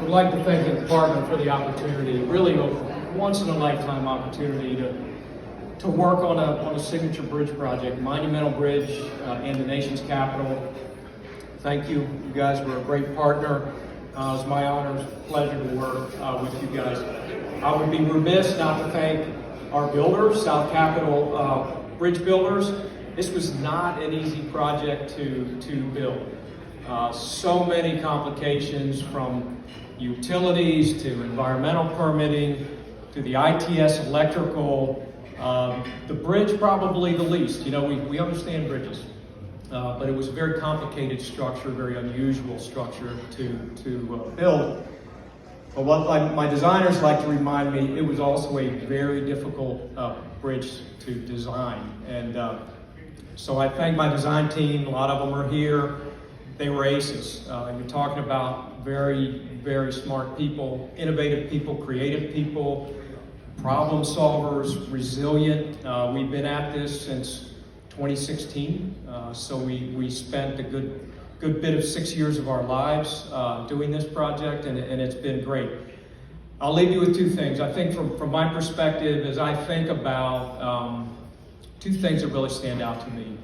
would like to thank the department for the opportunity, really a once-in-a-lifetime opportunity to work on a signature bridge project, monumental bridge in the nation's capital. Thank you. You guys were a great partner. It's my honor and pleasure to work with you guys. I would be remiss not to thank our builders, South Capitol Bridge Builders. This was not an easy project to build. So many complications, from utilities to environmental permitting to the ITS electrical. The bridge probably the least. You know, we understand bridges, but it was a very complicated structure, very unusual structure to build. But what my designers like to remind me, it was also a very difficult bridge to design. And so I thank my design team. A lot of them are here. They were aces. You're talking about very, very smart people, innovative people, creative people, problem solvers, resilient. We've been at this since 2016, so we spent a good bit of 6 years of our lives doing this project, and it's been great. I'll leave you with two things. I think from my perspective, as I think about two things that really stand out to me.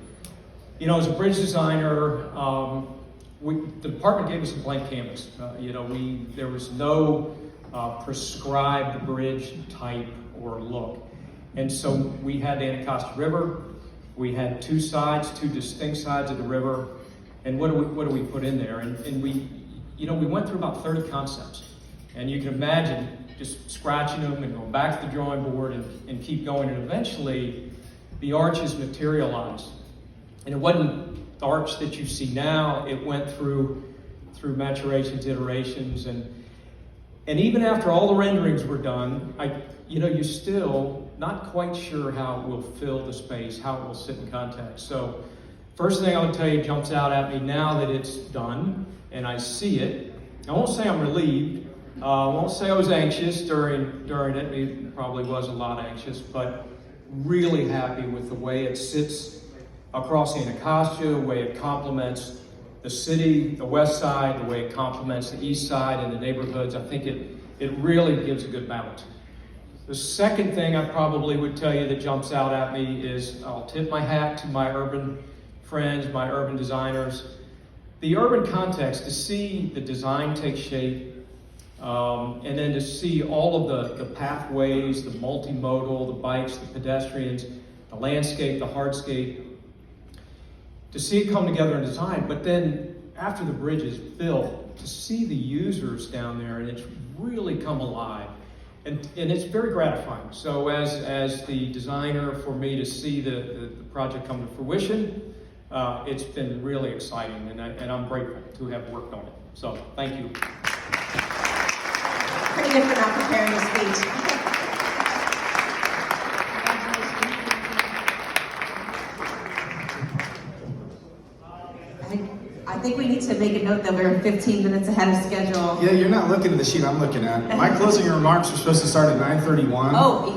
You know, as a bridge designer, the department gave us a blank canvas. There was no prescribed bridge type or look. And so we had the Anacostia River. We had two distinct sides of the river. And what do we put in there? And we went through about 30 concepts. And you can imagine just scratching them and going back to the drawing board and keep going. And eventually, the arches materialized. And it wasn't the arch that you see now. It went through maturations, iterations, and even after all the renderings were done, you're still not quite sure how it will fill the space, how it will sit in context. So, first thing I would tell you jumps out at me now that it's done and I see it. I won't say I'm relieved. I won't say I was anxious during it. It probably was a lot anxious, but really happy with the way it sits across Anacostia, the way it complements the city, the west side, the way it complements the east side and the neighborhoods. I think it really gives a good balance. The second thing I probably would tell you that jumps out at me is I'll tip my hat to my urban friends, my urban designers. The urban context, to see the design take shape, and then to see all of the pathways, the multimodal, the bikes, the pedestrians, the landscape, the hardscape, to see it come together in design, but then after the bridge is built, to see the users down there, and it's really come alive. And it's very gratifying. So as the designer, for me to see the project come to fruition, it's been really exciting, and I'm grateful to have worked on it. So thank you. Pretty good for not preparing a speech. I think we need to make a note that we're 15 minutes ahead of schedule. Yeah, you're not looking at the sheet I'm looking at. My closing remarks are supposed to start at 9:31. Oh.